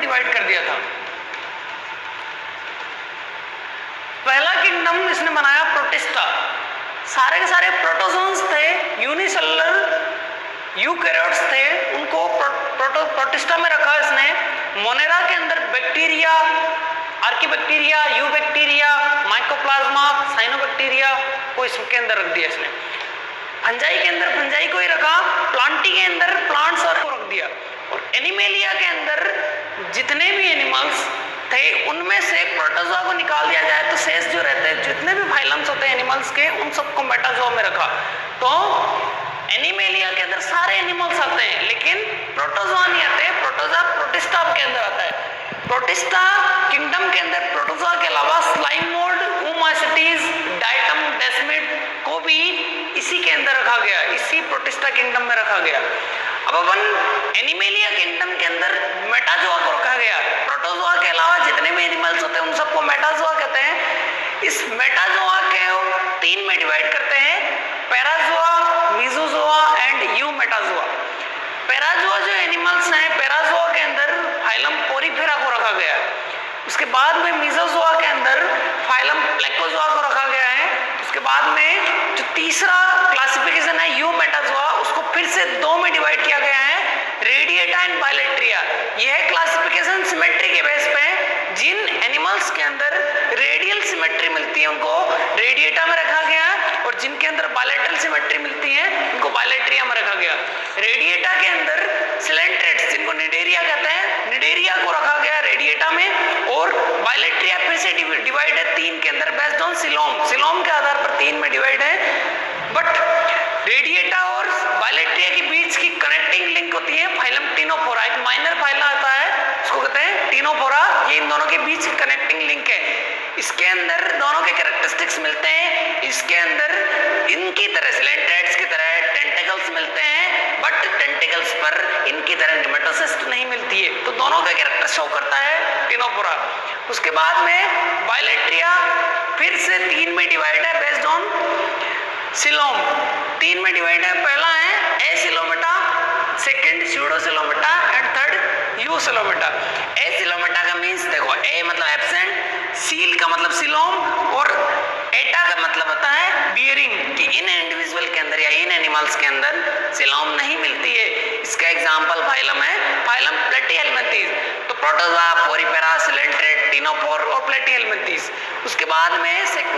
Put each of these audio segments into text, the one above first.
Divide कर दिया था। पहला किंगडम इसने बनाया प्रोटिस्टा। सारे के सारे प्रोटोजोन्स थे, यूनिसेलुलर यूकैरियोट्स थे, उनको प्रोटिस्टा में रखा इसने। मोनेरा के अंदर bacteria, archaebacteria, eubacteria, mycoplasma, cyanobacteria को इसके अंदर रख दिया इसने। फंजाई के अंदर फंजाई को ही रखा, प्लांटी के अंदर प्लांट्स और को रख दिया। और एनिमेलिया के अंदर जितने भी एनिमल्स थे उनमें से प्रोटोजोआ को निकाल दिया जाए तो शेष जो रहते हैं जितने भी फाइलम्स होते हैं एनिमल्स के, उन सबको मेटाजोआ में रखा। तो एनिमेलिया के अंदर सारे एनिमल्स आते हैं लेकिन प्रोटोजोआ नहीं आते। प्रोटोजोआ प्रोटिस्टा के अंदर आता है। प्रोटिस्टा किंगडम के अंदर प्रोटोजोआ के अलावा slime mould, oomycetes, diatom, desmid को भी इसी के अंदर रखा गया, इसी प्रोटिस्टा किंगडम में रखा गया। अब अपन एनिमेलिया किंगडम के अंदर मेटाजोआ को रखा गया। प्रोटोजोआ के अलावा जितने भी एनिमल्स होते हैं उन सबको मेटाजोआ कहते हैं। इस मेटाजोआ के 3 में डिवाइड करते हैं, पैराजोआ, मीजोजोआ एंड यूमेटाजोआ। पैराजोआ जो एनिमल्स हैं, पैराजोआ के अंदर फाइलम पोरीफेरा को रखा गया है। उसके बाद में मीजोजोआ के अंदर फाइलम प्लेकोजोआ को रखा गया है। उसके बाद में जो तीसरा क्लासिफिकेशन है यूमेटाजोआ, उसको फिर से 2 में डिवाइड किया गया है, रेडिएटा एंड बायलेट्रिया। यह क्लासिफिकेशन सिमेट्री के बेस पे जिन एनिमल्स के अंदर रेडियल सिमेट्री मिलती है उनको रेडिएटा में रखा गया है, और जिनके अंदर बायलेटरल सिमेट्री मिलती है उनको बायलेट्रिया में रखा गया। रेडिएटा के अंदर सिलेंट्रेट्स जिनको निडेरिया कहते हैं, निडेरिया को रखा गया रेडिएटा में। और बायलेट्रिया फिर से डिवाइड है 3 के अंदर बेस्ड ऑन सिलोम। सिलोम के आधार पर 3 में डिवाइड है। बट रेडिएटा और बायलेट्रिया के बीच की कनेक्टिंग लिंक होती है फाइलम टिनोफोरा। एक माइनर फाइलम आता है उसको कहते हैं टिनोफोरा। ये इन दोनों के बीच की कनेक्टिंग लिंक है। इसके अंदर दोनों के कैरेक्टरिस्टिक्स मिलते हैं। इसके अंदर इनकी तरह सिलेंट्रेट्स की तरह टेंटिकल्स मिलते हैं, बट टेंटिकल्स पर इनकी तरह निमेटोसिस्ट नहीं मिलती है। तो दोनों का कैरेक्टर शो करता है टिनोफोरा। उसके बाद में बायलेट्रिया फिर से 3 में डिवाइड है बेस्ड ऑन सिलोम। 3 में डिवाइड है। पहला है एसिलोमेटा, सेकंड स्यूडोसिलोमेटा एंड थर्ड यूसिलोमेटा। एसिलोमेटा का मींस देखो, ए मतलब एब्सेंट, सील का मतलब सिलोम और एटा का मतलब होता है बियरिंग, कि इन इंडिविजुअल के अंदर या इन एनिमल्स के अंदर सिलोम नहीं मिलती है। इसका एग्जांपल फाइलम है फाइलम प्लेटीहेल्मिंथीज। तो प्रोटोजोआ, पोरीफेरा, सिलेंट्रेट, टिनोफोर और प्लेटीहेल्मिंथीज। उसके बाद में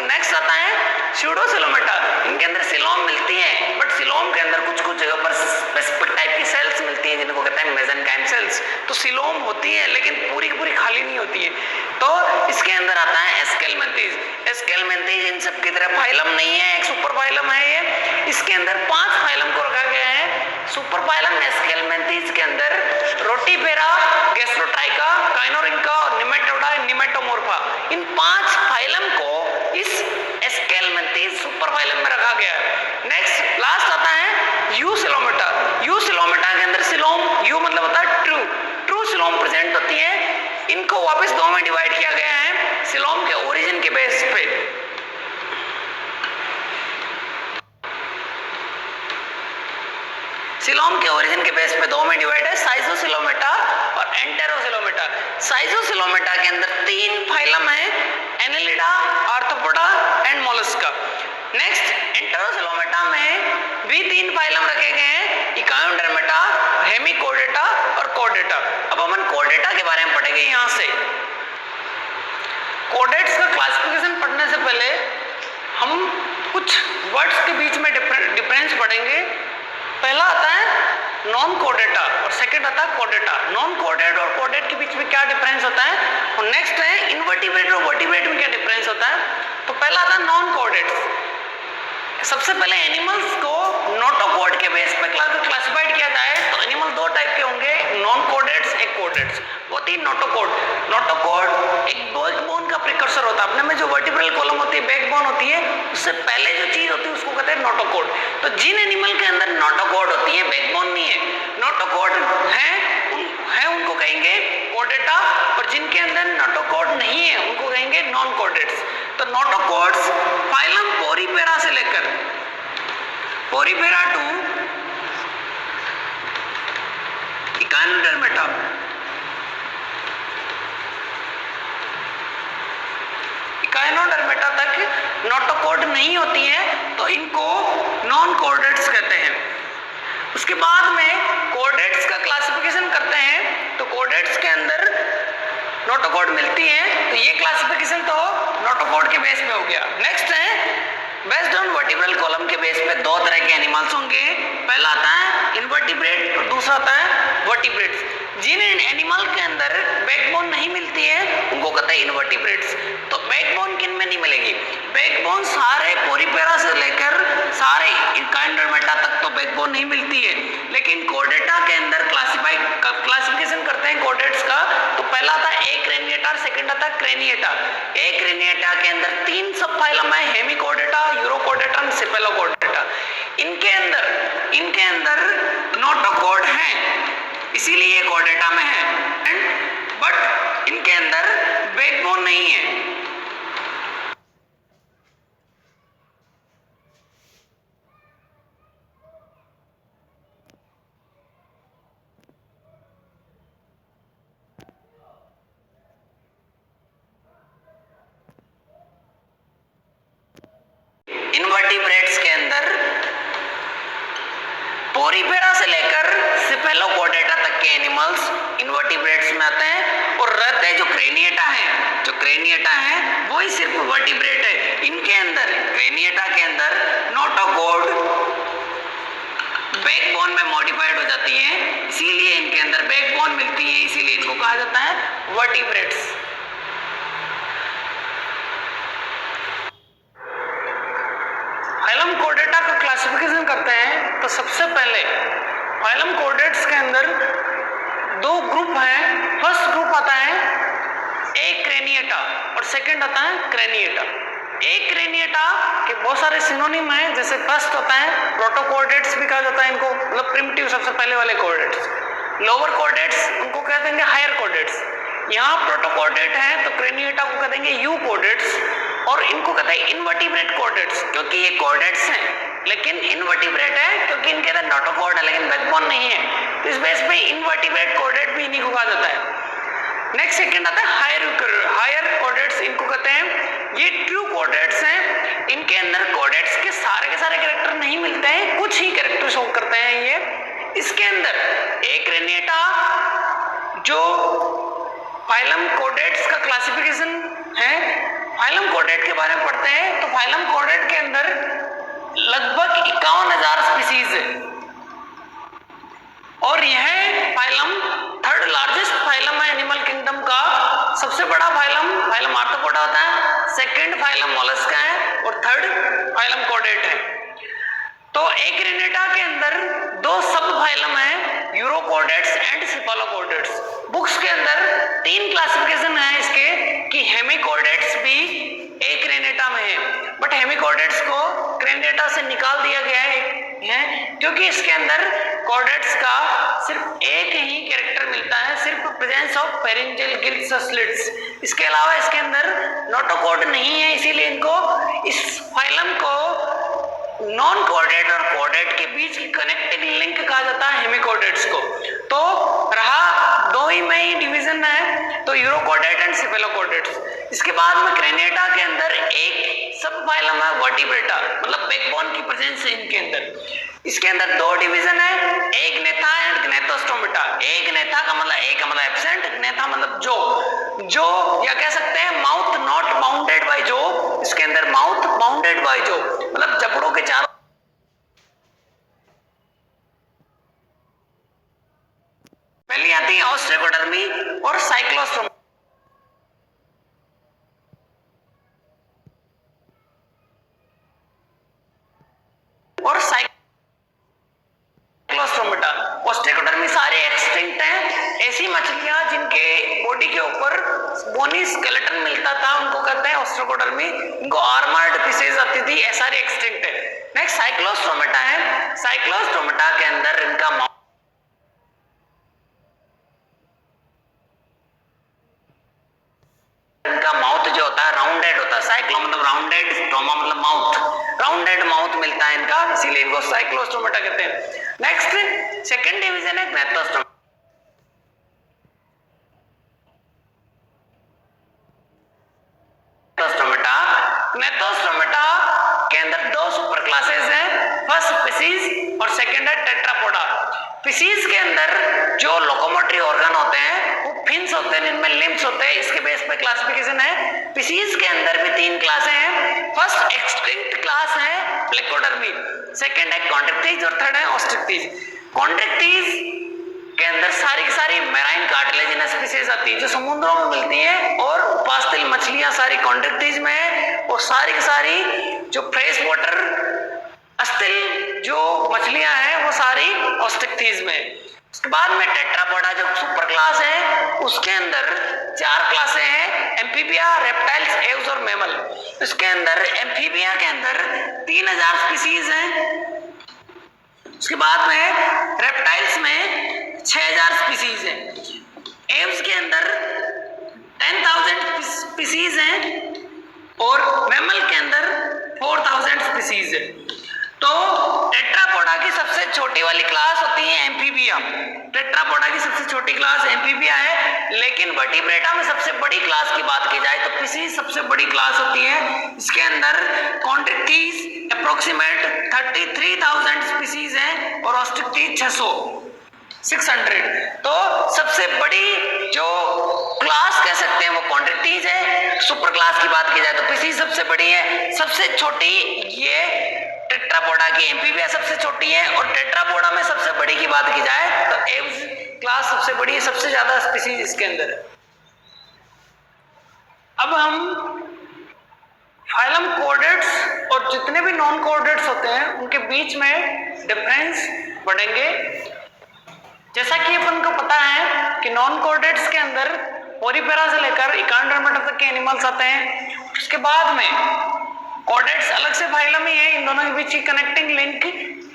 नेक्स्ट आता है स्यूडोसिलोमेटा। इनके अंदर सिलोम मिलती है, बट सिलोम के अंदर कुछ कुछ जगह पर स्पेसिफिक टाइप की सेल्स मिलती हैं जिनको कहते हैं मेसेनकाइम सेल्स। तो सिलोम होती है लेकिन पूरी पूरी खाली नहीं होती है। तो इसके अंदर आता है एस्केलमेंथीज। एस्केलमेंथीज इन सब की तरह फाइलम नहीं है, एक सुपर फाइलम है ये। इसके अंदर 5 फाइलम को रखा गया है। सुपर फाइलम एस्केलमेंथीज के अंदर रोटीफेरा, गैस्ट्रोट्राइका, काइनोरिंका और निमेटोडा, निमेटोमोर्फा, इन 5 फाइलम को इस एस्केलमेंथीज सुपर फाइलम में रखा गया है। नेक्स्ट लास्ट आता है यूसिलोमेटा। यूसिलोमेटा के अंदर सिलोम, यू मतलब होता है ट्रू, ट्रू सिलोम प्रेजेंट होती है। इनको वापस 2 में डिवाइड किया गया है सिलोम के ओरिजिन के बेस पे। सिलोम के ओरिजिन के बेस पे 2 में डिवाइड है, साइजोसिलोमेटा और एंटेरोसिलोमेटा। साइजोसिलोमेटा के अंदर 3 फाइलम है, Annelida, Arthropoda and Mollusca. Next Enterocoelomata में भी 3 फाइलम रखे गए हैं, इकायोडर्मेटा, हेमिकोडेटा और कोडेटा। अब अपन कोडेटा के बारे में पढ़ेंगे। यहाँ से कोडेट्स का क्लासिफिकेशन पढ़ने से पहले हम कुछ वर्ड्स के बीच में डिफरेंस पढ़ेंगे। पहला आता है नॉन कोडेटा और सेकंड आता है कोडेटा। नॉन कोडेट और कोडेट के बीच में क्या डिफरेंस होता है, और नेक्स्ट है इनवर्टिब्रेट और वर्टिब्रेट में क्या डिफरेंस होता है। तो पहला आता है नॉन कोडेट। सबसे पहले एनिमल्स को नोटोकोड के बेस पे क्लासिफाइड किया जाए तो एनिमल 2 टाइप के होंगे, नॉन कोडेट्स, एक कोडेट्स। वो 3 नोटोकोड। नोटोकोड एक बैकबोन का प्रिकर्सर होता है। अपने में जो वर्टिब्रल कॉलम होती है, बैकबोन होती है, उससे पहले जो चीज होती है उसको कहते हैं नोटोकोड। तो जिन एनिमल के अंदर नोटोकोड होती है, बैकबोन नहीं है, नोटोकोड है उनको कहेंगे कोडेटा, और जिनके अंदर नोटोकोड नहीं है उनको कहेंगे नॉन कोडेट्स। तो नोटोकोड्स फाइलम पोरीफेरा से लेकर पोरीफेरा टू इकायोडर्मेटा, नोटोकोड नहीं होती है तो इनको नॉन कोऑर्डिनेट्स कहते हैं। उसके बाद में कोऑर्डिनेट्स का क्लासिफिकेशन करते हैं तो कोऑर्डिनेट्स के अंदर नोटोकोड मिलती है, तो ये क्लासिफिकेशन तो नोटोकोड के बेस पे हो गया। नेक्स्ट है बेस्ड ऑन वर्टिब्रल कॉलम के बेस पे दो तरह के एनिमल्स होंगे, पहला आता है इनवर्टिब्रेट और दूसरा आता है वर्टिब्रेट्स। जिन एनिमल के अंदर बैकबोन नहीं मिलती है उनको कहते हैं इनवर्टिब्रेट्स। तो बैकबोन किन में नहीं मिलेगी? बैकबोन सारे पोरीपेरा से लेकर सारे इंकाइंडरमेटा तक तो बैकबोन नहीं मिलती है, लेकिन कोर्डेटा के अंदर क्लासिफिकेशन करते हैं कोर्डेट्स का। तो पहला आता है एक्रेनिएटा, सेकंड आता है क्रेनिएटा। एक्रेनिएटा के अंदर तीन सब फाइलम है, हेमिकोर्डेटा, यूरोकोर्डेटा और सेफेलोकोर्डेटा। इनके अंदर नोटोकोड है, इसीलिए कोर्डेटा में है, बट इनके अंदर बैकबोन नहीं है। इनवर्टिब्रेट्स के अंदर पोरीफेरा से लेकर सेफेलोकोर्डेटा तक के एनिमल्स इनवर्टिब्रेट्स में आते हैं, और रहते जो क्रेनिएटा है वो ही सिर्फ वर्टिब्रेट है। इनके अंदर क्रेनिएटा के अंदर नोटोकोड बैकबोन में मॉडिफाइड हो जाती है, इसीलिए इनके अंदर बैकबोन मिलती है, इसीलिए इनको कहा जाता है वर्टिब्रेट्स। फाइलम कोर्डेटा का क्लासिफिकेशन करते हैं तो सबसे पहले फाइलम कोर्डेट्स के अंदर दो ग्रुप हैं। फर्स्ट ग्रुप आता है एक्रेनिएटा और सेकंड आता है क्रेनिएटा। एक्रेनिएटा के बहुत सारे सिनोनिम हैं, जैसे फर्स्ट होता है प्रोटोकोर्डेट्स भी कहा जाता है इनको, मतलब प्रिमिटिव सबसे पहले वाले कोर्डेट्स। लोअर कोर्डेट्स उनको कह देंगे हायर कोर्डेट्स। यहाँ प्रोटोकोर्डेट है तो क्रेनिएटा को कह देंगे यू कोर्डेट्स, और इनको कहते हैं इनवर्टिब्रेट कोर्डेट्स, क्योंकि ये कोर्डेट्स हैं लेकिन इनवर्टिब्रेट है क्योंकि इनके अंदर नोटोकोड है लेकिन बैकबोन नहीं है, तो इस बेस पे इनवर्टिब्रेट कोर्डेट भी इन्हीं को कहा जाता है। नेक्स्ट सेकंड आता है हायर कोर्डेट्स, इनको कहते हैं ये ट्रू कोर्डेट्स हैं। इनके अंदर कोर्डेट्स के सारे कैरेक्टर नहीं मिलते हैं, कुछ ही कैरेक्टर शो करते हैं ये। इसके अंदर एक्रेनिएटा जो फाइलम कोर्डेट्स का क्लासिफिकेशन है, फाइलम कोर्डेट के बारे में पढ़ते हैं तो फाइलम कोर्डेट के अंदर लगभग 51,000 स्पीसीज है, और यह फाइलम थर्ड लार्जेस्ट फाइलम है एनिमल किंगडम का। सबसे बड़ा फाइलम आर्थ्रोपोडा होता है, सेकंड फाइलम मोलस्का है और थर्ड फाइलम कोर्डेट है। तो एक्रेनिएटा के अंदर दो सब फाइलम है, यूरोकोर्डेट्स एंड सेफेलोकोर्डेट्स। बुक्स के अंदर तीन क्लासिफिकेशन है इसके कि हेमिकोर्डेट्स भी एक्रेनिएटा में है, बट हेमिकोर्डेट्स को क्रेनिएटा से निकाल दिया गया है क्योंकि इसके अंदर कोर्डेट्स का सिर्फ एक ही कैरेक्टर मिलता है, सिर्फ presence of pharyngeal gills slits. इसके अलावा इसके अंदर नोटोकोड नहीं है, इसीलिए इनको इस फाइलम को नॉन कोऑर्डिनेट और कोऑर्डिनेट के बीच की कनेक्टिंग लिंक कहा जाता है हेमिकोर्डेट्स को। तो रहा दो ही में ही डिवीजन है, तो यूरोकोर्डेट एंड सेफेलोकोर्डेट्स। इसके बाद में क्रेनिएटा के अंदर एक सब फाइलम है वर्टिब्रेटा, मतलब बैकबोन की प्रेजेंस है इनके अंदर। इसके अंदर दो डिवीजन है, एक नेथा एंड ग्नेथोस्टोमेटा। एक नेथा का मतलब एब्सेंट, ग्नेथा मतलब जो या कह सकते हैं माउथ नॉट बाउंडेड बाय जो। इसके अंदर माउथ बाउंडेड बाय जो मतलब जबड़ों के चारों। पहली आती है ऑस्ट्रेकोडर्मी और साइक्लोस्टोमा। और साइक्लोस्टोमेटा। ऑस्ट्रेकोडर्मी सारे एक्सटिंक्ट हैं। ऐसी मछलियां जिनके बॉडी के ऊपर बोनी स्केलेटन मिलता था उनको कहते हैं ऑस्ट्रेकोडर्मी, इनको आर्मर्ड फिशेज आती थी, ऐसा सारे एक्सटिंक्ट है। नेक्स्ट साइक्लोस्टोमेटा है। साइक्लोस्टोमेटा के अंदर इनका माउथ जो होता है राउंडेड होता है। साइक्लो मतलब राउंडेड, स्टोमा मतलब माउथ, राउंडेड माउथ मिलता है इनका, इसीलिए इनको साइक्लोस्टोमेटा कहते हैं। नेक्स्ट सेकंड डिवीजन है ग्नेथोस्टोमेटा। ग्नेथोस्टोमेटा क्लासेस हैं, फर्स्ट स्पीसीज और सेकंड है टेट्रापोडा। स्पीसीज के अंदर जो लोकोमोटरी ऑर्गन होते हैं वो फिन्स होते हैं, इनमें लिम्ब्स होते हैं, इसके बेस पे क्लासिफिकेशन है। स्पीसीज के अंदर भी 3 क्लासें हैं, फर्स्ट एक्सटिंक्ट क्लास है प्लेकोडर्मी, सेकंड है कॉन्ड्रिक्टीज और थर्ड है ऑस्ट्रिक्टीज। कॉन्ड्रिक्टीज के अंदर सारी की सारी मैराइन कार्टिलेजिनस स्पीसीज आती है जो समुद्रों में मिलती है, और उपास्थल मछलियां सारी कॉन्ड्रिक्टीज में है, और सारी की सारी जो फ्रेश वाटर अस्थिल जो मछलियां हैं वो सारी ऑस्ट्रिक्टीज में। उसके बाद में टेट्रापोडा जो सुपर क्लास है उसके अंदर 4 क्लासें हैं, एम्फीबिया, रेप्टाइल्स, एव्स और मैमल। इसके अंदर एम्फीबिया के अंदर 3000 स्पीसीज हैं। उसके बाद में रेप्टाइल्स में 6000 स्पीसीज हैं, एव्स के अंदर 10,000 स्पीसीज हैं, और मैमल के अंदर 4000 स्पीसीज है। तो टेट्रापोडा की सबसे छोटी वाली क्लास होती है एम्फीबिया। टेट्रापोडा की सबसे छोटी क्लास एम्फीबिया है, लेकिन वर्टिब्रेटा में सबसे बड़ी क्लास की बात की जाए तो स्पीसीज सबसे बड़ी क्लास होती है। इसके अंदर कॉन्ड्रिक्टीज अप्रोक्सीमेट 33,000 स्पीसीज हैं और ऑस्ट्रिक्टीज 600। तो सबसे बड़ी जो क्लास कह सकते हैं वो कॉन्ड्रिक्टीज है। सुपर क्लास की बात की जाए तो स्पीसीज सबसे बड़ी है, सबसे छोटी ये टेट्रापोडा की एम्फीबिया सबसे छोटी है, और टेट्रापोडा में सबसे बड़ी की बात की जाए तो एव्स क्लास सबसे बड़ी है, सबसे ज्यादा स्पीसीज इसके अंदर है। अब हम फाइलम कोऑर्डिनेट्स और जितने भी नॉन कोऑर्डिनेट्स होते हैं उनके बीच में डिफरेंस पढ़ेंगे। जैसा कि अपन को पता है कि नॉन कोऑर्डिनेट्स के अंदर ओरिपेरा से लेकर इकांड्रोमेटा तक के एनिमल्स आते हैं। उसके बाद में कोऑर्डिनेट्स अलग से फाइलम ही है, इन दोनों के बीच की कनेक्टिंग लिंक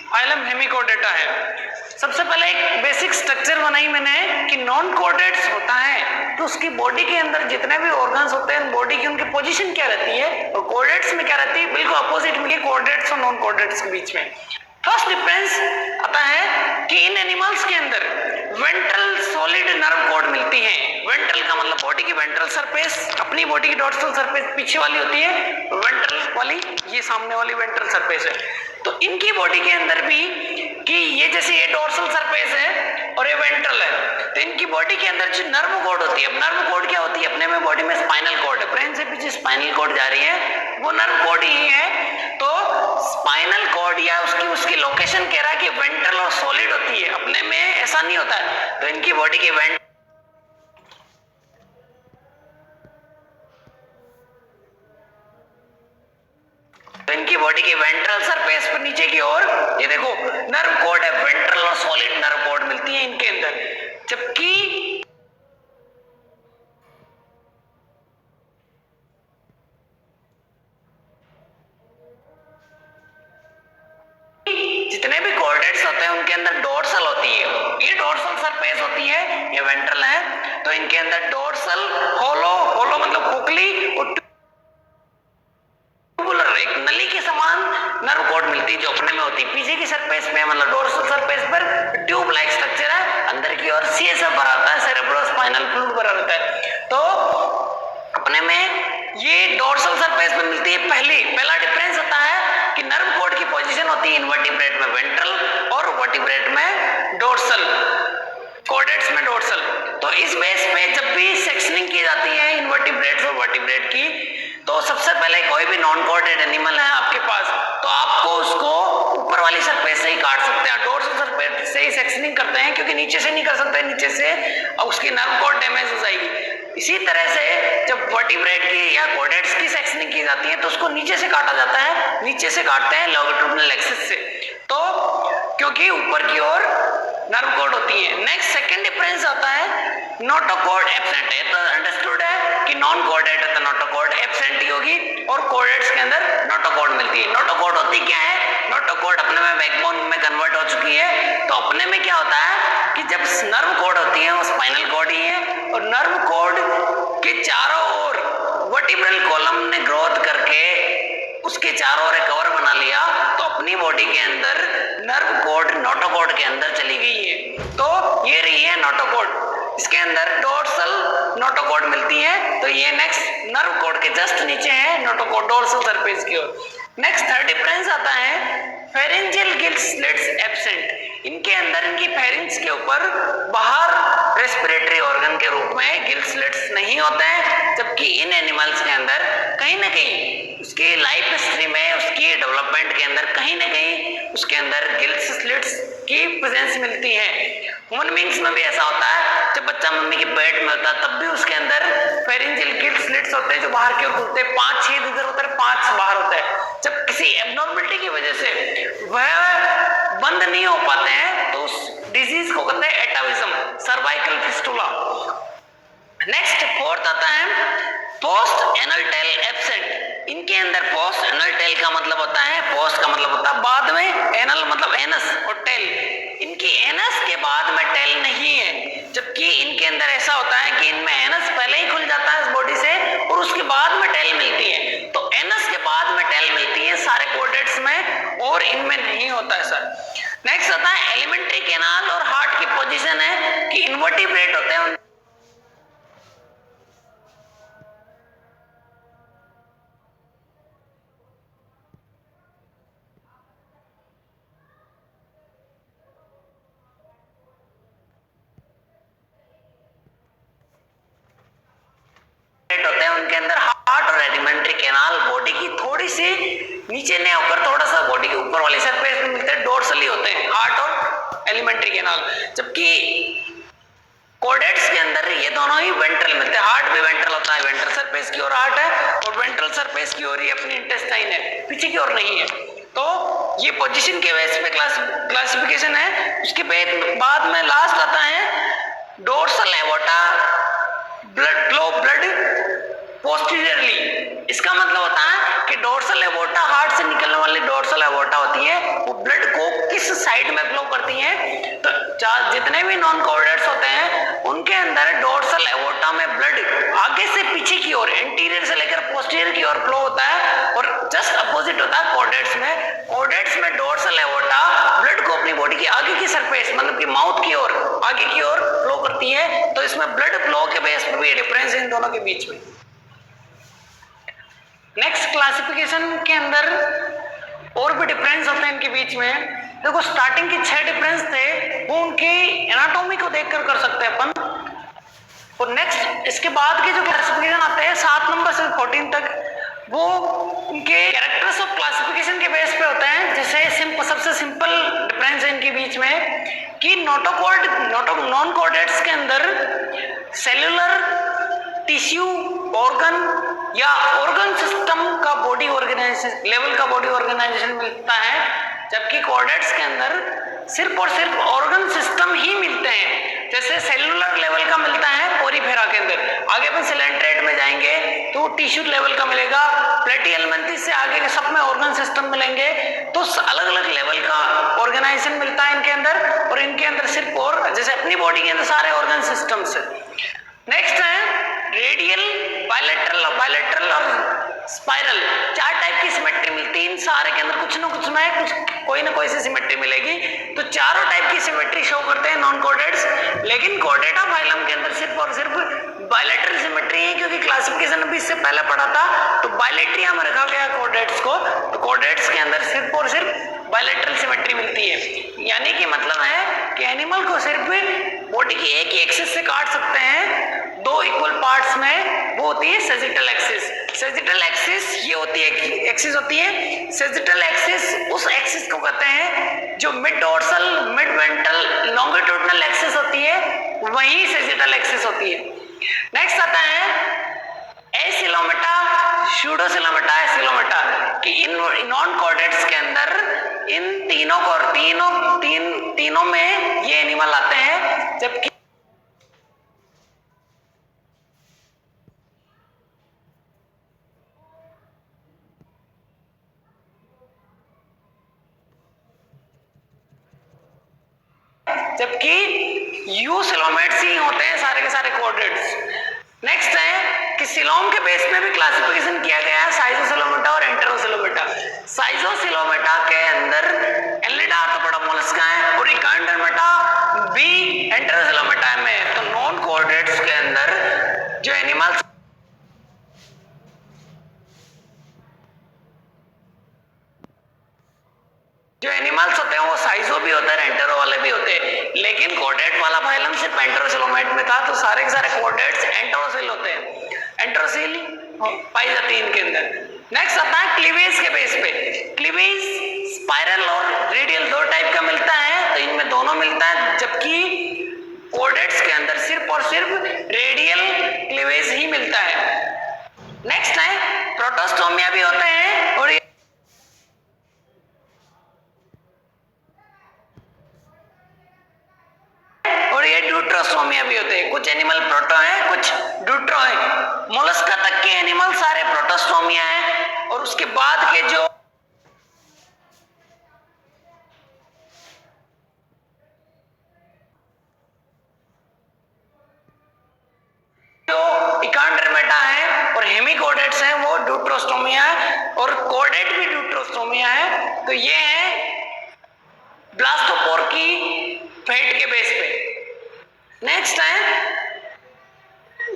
फाइलम हेमिकोडेटा है। सबसे पहले एक बेसिक स्ट्रक्चर बनाई मैंने कि नॉन कोऑर्डिनेट्स होता है तो उसकी बॉडी के अंदर जितने भी ऑर्गन्स होते हैं बॉडी की उनकी पोजीशन क्या रहती है, और कोऑर्डिनेट्स में क्या रहती है, बिल्कुल अपोजिट में कोऑर्डिनेट्स और नॉन कोऑर्डिनेट्स के बीच में। फर्स्ट डिफरेंस आता है कि इन एनिमल्स के अंदर वेंट्रल सॉलिड नर्व कॉर्ड मिलती है। वेंट्रल का मतलब बॉडी की वेंट्रल सरफेस, अपनी बॉडी की डॉर्सल सरफेस पीछे वाली होती है, वेंट्रल वाली ये सामने वाली वेंट्रल सरफेस है। तो इनकी बॉडी के अंदर भी कि ये जैसे ये डॉर्सल सरफेस है और ये वेंट्रल है, तो इनकी बॉडी के अंदर जो नर्व कॉर्ड होती है, अब नर्व कॉर्ड क्या होती है, अपने में बॉडी में स्पाइनल कॉर्ड है, ब्रेन से पीछे स्पाइनल कॉर्ड जा रही है, वो नर्व कॉर्ड ही है। तो स्पाइनल कॉर्ड या उसकी लोकेशन कह रहा है कि वेंट्रल और सॉलिड होती है, अपने में ऐसा नहीं होता है। तो इनकी बॉडी की वेंट्रल सरफेस पर नीचे की ओर ये देखो नर्व कॉर्ड है, वेंट्रल और सॉलिड नर्व कॉर्ड मिलती है इनके अंदर। जबकि जितने भी कोऑर्डिनेट्स होते हैं उनके अंदर डोर्सल होती है, ये डोर्सल सरफेस होती है, ये वेंट्रल है। तो इनके अंदर डोर्सल होलो मतलब खोखली और एक नली के समान नर्व कॉर्ड मिलती है जो अपने में होती है। पीछे की सरफेस पे मतलब डोर्सल सरफेस पर ट्यूब लाइक स्ट्रक्चर है, अंदर की ओर सीएसएफ भरा रहता है, सेरेब्रोस्पाइनल फ्लूइड भरा रहता है। तो अपने में ये डोर्सल सरफेस पे मिलती है। पहला डिफरेंस होता है कि नर्व कॉर्ड की पोजीशन होती है इनवर्टिब्रेट में वेंट्रल और वर्टिब्रेट में डोर्सल, कोऑर्डिनेट्स में डोर्सल। तो इस बेस पे जब भी सेक्शनिंग की जाती है इनवर्टिब्रेट और वर्टिब्रेट की, तो सबसे पहले कोई भी नॉन कोऑर्डिनेट एनिमल है आपके पास तो आपको उसको ऊपर वाली सरफेस से ही काट सकते हैं, डोर्सल सरफेस से ही सेक्शनिंग करते हैं, क्योंकि नीचे से नहीं कर सकते, नीचे से उसकी नर्व कॉर्ड डैमेज हो जाएगी। इसी तरह से जब वर्टिब्रेट की या कोऑर्डिनेट्स की सेक्शनिंग की जाती है तो उसको नीचे से काटा जाता है, नीचे से काटते हैं लॉन्गिट्यूडिनल एक्सिस से, तो क्योंकि ऊपर की ओर नर्व कॉर्ड होती है। नेक्स्ट सेकंड डिफरेंस आता है नोटोकॉर्ड एब्सेंट है। तो अंडरस्टूड है कि नॉन कोऑर्डिनेट है तो नोटोकॉर्ड एब्सेंट ही होगी, और कोऑर्डिनेट्स के अंदर नोटोकॉर्ड मिलती है। नोटोकॉर्ड होती क्या है, नोटोकॉर्ड अपने में बैकबोन में कन्वर्ट हो चुकी है। तो अपने में क्या होता है कि जब नर्व कॉर्ड होती है वो स्पाइनल कॉर्ड ही है, और नर्व कॉर्ड के चारों ओर वर्टिब्रल कॉलम ने ग्रोथ करके उसके चारों ओर कवर बना लिया, तो अपनी बॉडी के अंदर नर्व कॉर्ड नोटोकॉर्ड के अंदर चली गई है। तो ये रही है नोटोकॉर्ड, इसके अंदर डोर्सल नोटोकॉर्ड मिलती है। तो ये नेक्स्ट नर्व कॉर्ड के जस्ट नीचे है नोटोकॉर्ड डोर्सल सरफेस की ओर। नेक्स्ट थर्ड डिफरेंस आता है फेरेंजियल गिल स्लिट्स एब्सेंट। इनके अंदर इनकी फेरिंग्स के ऊपर बाहर रेस्पिरेटरी ऑर्गन के रूप में गिल स्लिट्स नहीं होते हैं, जबकि इन एनिमल्स के अंदर कहीं ना कहीं उसकी लाइफ हिस्ट्री में उसकी डेवलपमेंट के अंदर कहीं ना कहीं उसके अंदर गिल स्लिट्स की प्रेजेंस मिलती है। ह्यूमन बींग्स में भी ऐसा होता है, जब बच्चा मम्मी के पेट में होता है तब भी उसके अंदर फेरेंजियल गिल स्लिट्स होते हैं जो बाहर की ओर खुलते हैं, 5-6 इधर उधर 5 बाहर होता है। जब किसी एब्नॉर्मलिटी की वजह से वह बंद नहीं हो पाते हैं तो उस डिजीज को कहते हैं एटाविज्म, सर्वाइकल फिस्टुला। नेक्स्ट फोर्थ आता है पोस्ट एनल टेल एब्सेंट। इनके अंदर पोस्ट एनल टेल का मतलब होता है, पोस्ट का मतलब होता है बाद में, एनल मतलब एनस और टेल, इनकी एनस के बाद में टेल नहीं है, जबकि इनके अंदर ऐसा होता है कि इनमें एनस पहले ही खुल जाता है इस बॉडी से और उसके बाद में टेल मिलती है। तो एनस के बाद में टेल मिलती है सारे कोडेट्स में और इनमें नहीं होता है सर। नेक्स्ट आता है एलिमेंट्री कैनाल और हार्ट की पोजीशन है कि इन्वर्टिब्रेट होते हैं, होते हैं उनके अंदर हार्ट और एलिमेंट्री कैनाल बॉडी की थोड़ी सी नीचे ने होकर थोड़ा सा बॉडी के ऊपर वाली सरफेस में मिलते हैं, डोर्सली होते हैं हार्ट और एलिमेंट्री कैनाल, जबकि कोडेट्स के अंदर ये दोनों ही वेंट्रल मिलते हैं। हार्ट भी वेंट्रल होता है, वेंट्रल सरफेस की ओर हार्ट है और वेंट्रल सरफेस की ओर ही अपनी इंटेस्टाइन है, पीछे की ओर नहीं है। तो ये पोजीशन के बेस पे क्लासिफिकेशन है। उसके बाद में लास्ट आता है dorsal aorta blood flow blood posteriorly. इसका मतलब होता है कि डोर्सल एवोर्टा हार्ट से निकलने वाली डोर्सल एवोर्टा होती है, वो ब्लड को किस साइड में फ्लो करती है। तो जितने भी नॉन कोऑर्डिनेट्स होते हैं उनके अंदर डोर्सल एवोर्टा में ब्लड आगे से पीछे की ओर, एंटीरियर से लेकर पोस्टीरियर की ओर फ्लो होता है और जस्ट अपोजिट होता है कोऑर्डिनेट्स में। कोऑर्डिनेट्स में डोर्सल एवोर्टा ब्लड को अपनी बॉडी की आगे की सरफेस मतलब कि माउथ की ओर आगे की ओर फ्लो करती है। तो इसमें ब्लड फ्लो के बेस पर भी डिफरेंस है इन दोनों के बीच में। नेक्स्ट क्लासिफिकेशन के अंदर और भी डिफरेंस होते हैं इनके बीच में। देखो स्टार्टिंग की 6 डिफरेंस थे वो उनकी एनाटॉमी को देखकर कर सकते हैं अपन, और नेक्स्ट इसके बाद के जो क्लासिफिकेशन आते हैं 7 नंबर से 14 तक, वो उनके कैरेक्टर्स ऑफ क्लासिफिकेशन के बेस पे होते हैं। जैसे सबसे सिंपल डिफरेंस है इनके बीच में कि नॉन कोऑर्डिनेट्स के अंदर सेल्यूलर टिश्यू ऑर्गन या ऑर्गन सिस्टम का बॉडी ऑर्गेनाइजेशन लेवल का बॉडी ऑर्गेनाइजेशन मिलता है, जबकि कोऑर्डिनेट्स के अंदर सिर्फ और सिर्फ ऑर्गन सिस्टम ही मिलते हैं। जैसे सेल्यूलर लेवल का मिलता है पोरीफेरा के अंदर, आगे अपन सिलेंट्रेट में जाएंगे तो टिश्यू लेवल का मिलेगा, प्लेटिहेल्मिन्थेस से आगे के सब में ऑर्गन सिस्टम मिलेंगे। तो अलग अलग लेवल का ऑर्गेनाइजेशन मिलता है इनके अंदर, और इनके अंदर सिर्फ और जैसे अपनी बॉडी के अंदर सारे ऑर्गन सिस्टम्स है। नेक्स्ट है रेडियल, बायलैटरल और स्पाइरल। 4 टाइप की सिमेट्री मिलती है इन सारे के अंदर, कुछ ना कुछ में कोई ना कोई सी सिमेट्री मिलेगी। तो चारों टाइप की सिमेट्री शो करते हैं नॉन कोऑर्डिनेट्स, लेकिन कोऑर्डिनेटा फाइलम के अंदर सिर्फ और सिर्फ बायलैटरल सिमेट्री है, क्योंकि क्लासिफिकेशन अभी इससे पहले पढ़ा था तो बायलैट्रिया में रखा गया कोऑर्डिनेट्स को। तो कोऑर्डिनेट्स के अंदर सिर्फ और सिर्फ बायलैटरल सिमेट्री मिलती है, यानी कि मतलब है कि एनिमल को सिर्फ बॉडी की एक ही एक्सिस से काट सकते हैं 2 इक्वल पार्ट्स में, वो होती है सेजिटल एक्सिस। सेजिटल एक्सिस ये होती है एक्सिस होती है, सेजिटल एक्सिस उस एक्सिस को कहते हैं जो mid dorsal, mid ventral, longitudinal axis होती है, वही सेजिटल एक्सिस होती है। नेक्स्ट आता है एसिलोमेटा, स्यूडोसिलोमेटा, एसिलोमेटा कि इन नॉन कोऑर्डिनेट्स के अंदर इन तीनों में ये एनिमल आते हैं, जबकि यूसिलोमेट्स ही होते हैं सारे के सारे कोऑर्डिनेट्स। नेक्स्ट है कि सिलोम के बेस में भी क्लासिफिकेशन किया गया है साइजोसिलोमेटा और एंटेरोसिलोमेटा। साइजोसिलोमेटा के अंदर एलिडा आर्थ्रोपोडा मोलस्का है और इकांडरमेटा भी एंटेरोसिलोमेटा में है। तो नॉन कोऑर्डिनेट्स के अंदर जो एनिमल्स था तो सारे के सारे कोऑर्डिनेट्स एंटरोसिल होते हैं, एंटरोसिल पाई जाती है इनके अंदर। नेक्स्ट आता है क्लीवेज के बेस पे। क्लीवेज स्पाइरल और रेडियल दो टाइप का मिलता है, तो इनमें दोनों मिलता है, जबकि कोऑर्डिनेट्स के अंदर सिर्फ और सिर्फ रेडियल क्लीवेज ही मिलता है। नेक्स्ट है प्रोटोस्टोमिया भी होते हैं और ये ड्यूट्रोस्टोमिया भी होते हैं। कुछ एनिमल प्रोटो है, कुछ ड्यूट्रो है। मोलस्का तक के एनिमल सारे प्रोटोस्टोमिया है, और उसके बाद के जो इकांड्रमेटा है और हेमिकोडेट्स हैं वो ड्यूट्रोस्टोमिया है, और कोडेट भी ड्यूट्रोस्टोमिया है। तो ये है ब्लास्टोपोर की फेट के बेस पे। नेक्स्ट है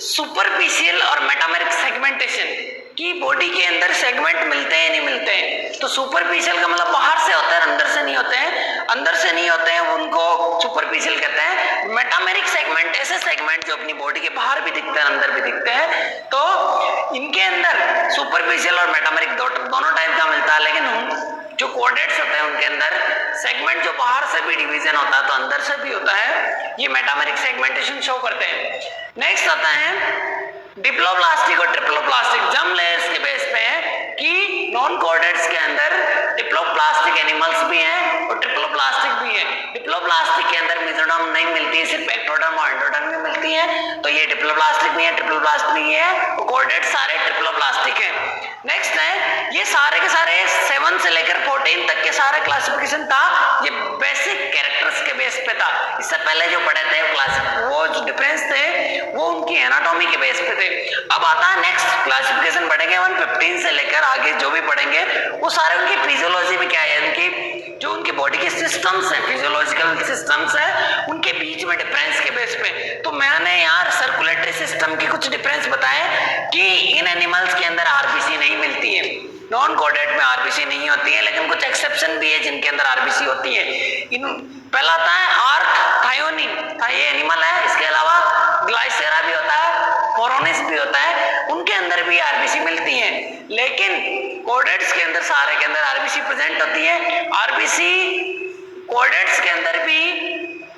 सुपरफिशियल और मेटामेरिक सेगमेंटेशन की बॉडी के अंदर सेगमेंट मिलते हैं नहीं मिलते हैं। तो सुपरफिशियल का मतलब बाहर से होता है, अंदर से नहीं होते हैं। अंदर से नहीं होते हैं उनको सुपरफिशियल कहते हैं। मेटामेरिक सेगमेंट ऐसे सेगमेंट जो अपनी बॉडी के बाहर भी दिखते हैं, अंदर भी दिखते हैं। तो इनके अंदर सुपरफिशियल और मेटामेरिक दोनों टाइप का मिलता है, लेकिन जो कोऑर्डिनेट्स होते हैं उनके अंदर सेगमेंट जो बाहर से भी डिवीजन होता है तो अंदर से भी होता है, ये मेटामेरिक सेगमेंटेशन शो करते हैं। नेक्स्ट आता है डिप्लोप्लास्टिक और ट्रिप्लोप्लास्टिक। जर्म लेयर्स के बेस पे है कि नॉन कोऑर्डिनेट्स के अंदर डिप्लोप्लास्टिक एनिमल्स भी हैं और ट्रिप्लोप्लास्टिक भी है। डिप्लोप्लास्टिक के अंदर मेसोडर्म नहीं मिलती है, सिर्फ एक्टोडर्म और एंडोडर्म में मिलती है, तो ये डिप्लोप्लास्टिक भी है, ट्रिप्लोप्लास्टिक भी है, और कोऑर्डिनेट्स सारे ट्रिप्लोप्लास्टिक है। नेक्स्ट है ये सारे के सारे 7 से लेकर 14 तक के सारे क्लासिफिकेशन था, ये बेसिक कैरेक्टर्स के बेस पे था। इससे पहले जो पढ़े थे वो जो डिफरेंस थे वो उनकी एनाटॉमी के बेस पे थे। अब आता है नेक्स्ट क्लासिफिकेशन पढ़ेंगे 115 से लेकर आगे जो भी पढ़ेंगे वो सारे उनकी फिजियोलॉजी में क्या है, उनकी जो उनकी बॉडी के सिस्टम्स हैं, फिजियोलॉजिकल सिस्टम्स हैं, उनके बीच में डिफरेंस के बेस पे। तो मैंने यहाँ सर्कुलेटरी सिस्टम के कुछ डिफरेंस बताए कि इन एनिमल्स के अंदर आरबीसी नहीं मिलती है, नॉन कोऑर्डिनेट में आरबीसी नहीं होती है, लेकिन कुछ एक्सेप्शन भी है जिनके अंदर आरबीसी होती है। इन पहला आता है आर्क थायोनिन, ये एनिमल है। इसके अलावा ग्लाइसेरा भी होता है, फोरोनिस भी होता है, उनके अंदर भी आरबीसी मिलती है, लेकिन कोऑर्डिनेट्स के अंदर सारे के अंदर आरबीसी प्रेजेंट होती है। आरबीसी कोऑर्डिनेट्स के अंदर भी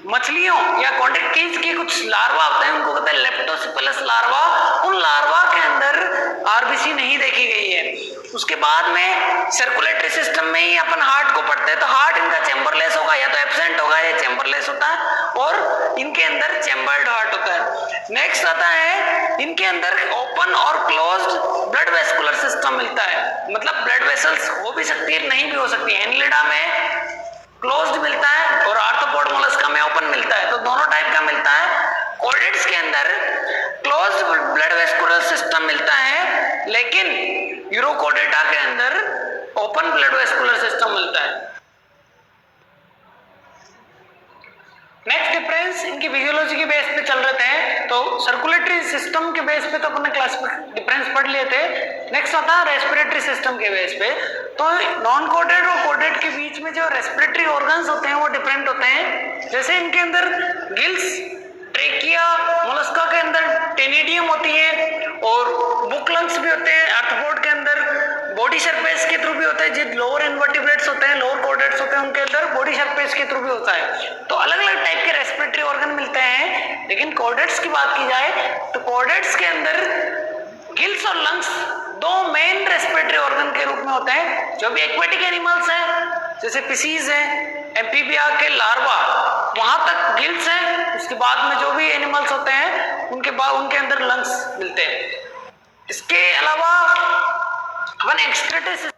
मछलियों या कॉन्ट्रेक्टिल्स के कुछ लार्वा होते हैं, उनको कहते हैं लेप्टोसिफेलस लार्वा, उन लार्वा के अंदर आरबीसी नहीं देखी गई है। उसके बाद में सर्कुलेटरी सिस्टम में ही अपन हार्ट को पढ़ते हैं, तो हार्ट इनका चैम्बरलेस होगा, या तो एब्सेंट होगा या चैम्बरलेस होता है, और इनके अंदर चैम्बर्ड हार्ट होता है। नेक्स्ट आता है इनके अंदर ओपन और क्लोज्ड ब्लड वेस्कुलर सिस्टम मिलता है, मतलब ब्लड वेसल्स हो भी सकती है नहीं भी हो सकती है। एनलिडा में क्लोज्ड मिलता है और आर्थ्रोपोड मोलस्का में ओपन मिलता है, तो दोनों टाइप का मिलता है। कोऑर्डिनेट्स के अंदर क्लोज्ड ब्लड वेस्कुलर सिस्टम मिलता है, लेकिन यूरोकोडेटा के अंदर ओपन ब्लड वेस्कुलर सिस्टम मिलता है। नेक्स्ट डिफरेंस इनकी फिजियोलॉजी के बेस पे चल रहे थे, तो सर्कुलेटरी सिस्टम के बेस पे तो अपने क्लास डिफरेंस पढ़ लिए थे। नेक्स्ट आता है रेस्पिरेटरी सिस्टम के बेस पे, तो नॉन कोडेड और कोडेड के बीच में जो रेस्पिरेटरी ऑर्गन्स होते हैं वो डिफरेंट होते हैं। जैसे इनके अंदर गिल्स, ट्रेकिया, मोलस्का के अंदर टेनिडियम होती है, और बुक लंग्स भी होते हैं। आर्थ्रोपोड के अंदर बॉडी सरफेस के थ्रू भी होता है, जो लोअर इन्वर्टिब्रेट्स होते हैं, लोअर कोडेट्स होते हैं, उनके अंदर बॉडी सरफेस के थ्रू भी होता है। तो अलग अलग टाइप के रेस्पिरेटरी ऑर्गन मिलते हैं, लेकिन कोडेट्स की बात की जाए तो कोडेट्स के अंदर गिल्स और लंग्स दो मेन रेस्पिरेटरी ऑर्गन के रूप में होते हैं। जो भी एक्वेटिक एनिमल्स हैं जैसे फिशीज हैं, एम्फीबिया के लार्वा, वहां तक गिल्स हैं, उसके बाद में जो भी एनिमल्स होते हैं उनके बाद उनके अंदर लंग्स मिलते हैं। इसके अलावा अपन एक्सक्रीटरी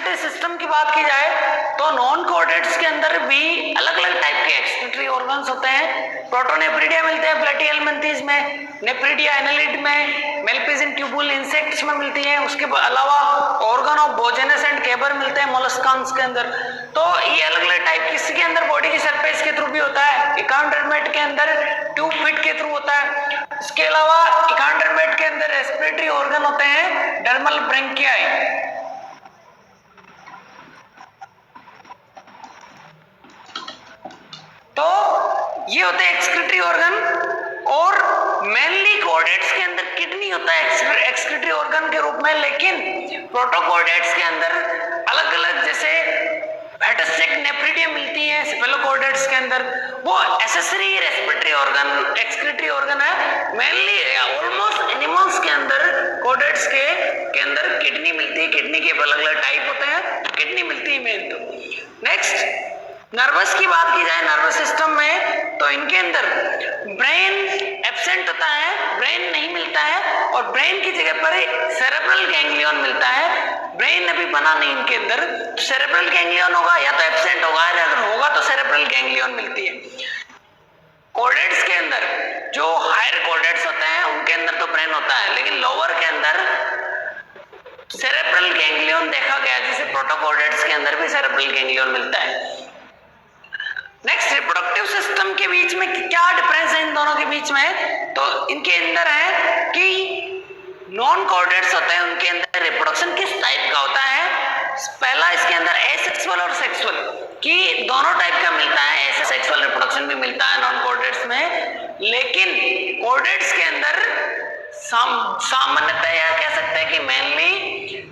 एक्सक्रीटरी सिस्टम की बात की जाए तो नॉन कोऑर्डिनेट्स के अंदर भी अलग अलग टाइप के एक्सक्रीटरी ऑर्गन्स होते हैं। प्रोटोनेफ्रिडिया मिलते हैं प्लेटिहेल्मिन्थेस में, नेफ्रिडिया एनालिड में, मेल्पिजियन ट्यूबुल इंसेक्ट्स में मिलती है। उसके अलावा ऑर्गन ऑफ बोजेनस एंड केबर मिलते हैं मोलस्कान्स के अंदर। तो ये अलग अलग टाइप किसके अंदर बॉडी की सरफेस के थ्रू भी होता है, एकाउंटरमेट के अंदर ट्यूब फिट के थ्रू होता है। इसके अलावा एकाउंटरमेट के अंदर रेस्पिरेटरी ऑर्गन होते हैं डर्मल ब्रेंकियाई। तो ये होते हैं एक्सक्रीटरी ऑर्गन। और मेनली कोऑर्डिनेट्स के अंदर किडनी होता है एक्सक्रीटरी ऑर्गन के रूप में, लेकिन प्रोटोकोऑर्डिनेट्स के अंदर अलग अलग जैसे हेटेरोसेक नेफ्रिडिया मिलती है सेफेलोकोऑर्डिनेट्स के अंदर, वो accessory respiratory organ excretory organ है। मेनली ऑलमोस्ट एनिमल्स के अंदर कोऑर्डिनेट्स के अंदर किडनी मिलती है। किडनी के अलग अलग टाइप होते हैं, किडनी मिलती है मेन। तो नेक्स्ट नर्वस की बात की जाए, नर्वस सिस्टम में तो इनके अंदर ब्रेन एब्सेंट होता है, ब्रेन नहीं मिलता है, और ब्रेन की जगह पर सेरेब्रल गैंग्लियन मिलता है। ब्रेन अभी बना नहीं इनके अंदर, तो सेरेब्रल गैंग्लियन होगा या तो एब्सेंट होगा, या अगर होगा तो सेरेब्रल गैंग्लियन मिलती है। कोऑर्डिनेट्स के अंदर जो हायर कोऑर्डिनेट्स होते हैं उनके अंदर तो ब्रेन होता है, लेकिन लोअर के अंदर सेरेब्रल गैंग्लियन देखा गया, जिसे प्रोटोकोऑर्डिनेट्स के अंदर भी सेरेब्रल गैंग्लियन मिलता है। नेक्स्ट रिप्रोडक्टिव सिस्टम के बीच में क्या डिफरेंस है इन दोनों के बीच में, तो इनके अंदर है कि नॉन कोऑर्डिनेट्स होते हैं उनके अंदर रिप्रोडक्शन किस टाइप का होता है। पहला इसके अंदर एसेक्सुअल और सेक्सुअल की दोनों टाइप का मिलता है, ऐसे सेक्सुअल रिप्रोडक्शन भी मिलता है नॉन कोऑर्डिनेट्स में, लेकिन कोऑर्डिनेट्स के अंदर सामान्यतः यह कह सकते हैं कि मेनली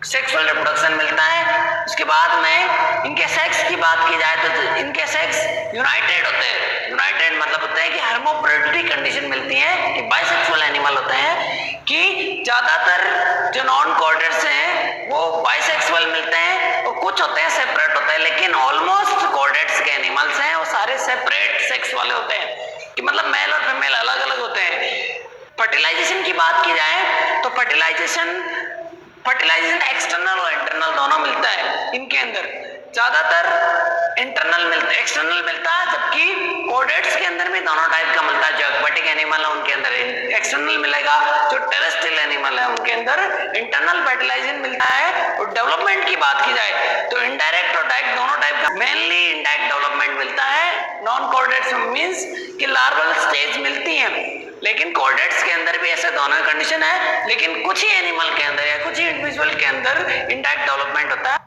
सेक्सुअल रिप्रोडक्शन मिलता है। उसके बाद में इनके सेक्स की बात की जाए तो इनके सेक्स यूनाइटेड होते हैं। यूनाइटेड मतलब होता है कि हार्मोप्रोडिटी कंडीशन मिलती है, कि बाइसेक्सुअल एनिमल होते हैं, कि ज्यादातर जो नॉन कोऑर्डिनेट्स हैं वो बाइसेक्सुअल मिलते हैं, और कुछ होते हैं सेपरेट होते हैं, लेकिन ऑलमोस्ट कोऑर्डिनेट्स के एनिमल्स हैं वो सारे सेपरेट सेक्स वाले होते हैं, कि मतलब मेल और फीमेल अलग अलग होते हैं। फर्टिलाइजेशन की बात की जाए तो फर्टिलाइजेशन एक्सटर्नल और इंटरनल दोनों मिलता है इनके अंदर। ज्यादातर इंटरनल मिलता है, एक्सटर्नल मिलता है, जबकि कोऑर्डिनेट्स के अंदर भी दोनों टाइप का मिलता है। जो एक्वाटिक एनिमल है उनके अंदर एक्सटर्नल मिलेगा, जो टेरेस्ट्रियल एनिमल है उनके अंदर इंटरनल फर्टिलाइजेशन मिलता है। और डेवलपमेंट की बात की जाए तो इनडायरेक्ट और डायरेक्ट दोनों टाइप का, मेनली इनडायरेक्ट डेवलपमेंट मिलता है नॉन कोऑर्डिनेट्स में, मींस कि लार्वल स्टेज मिलती है, लेकिन कोऑर्डिनेट्स के अंदर भी ऐसे दोनों कंडीशन है, लेकिन कुछ ही एनिमल के अंदर या कुछ ही इंडिविजुअल के अंदर इनडायरेक्ट डेवलपमेंट होता है।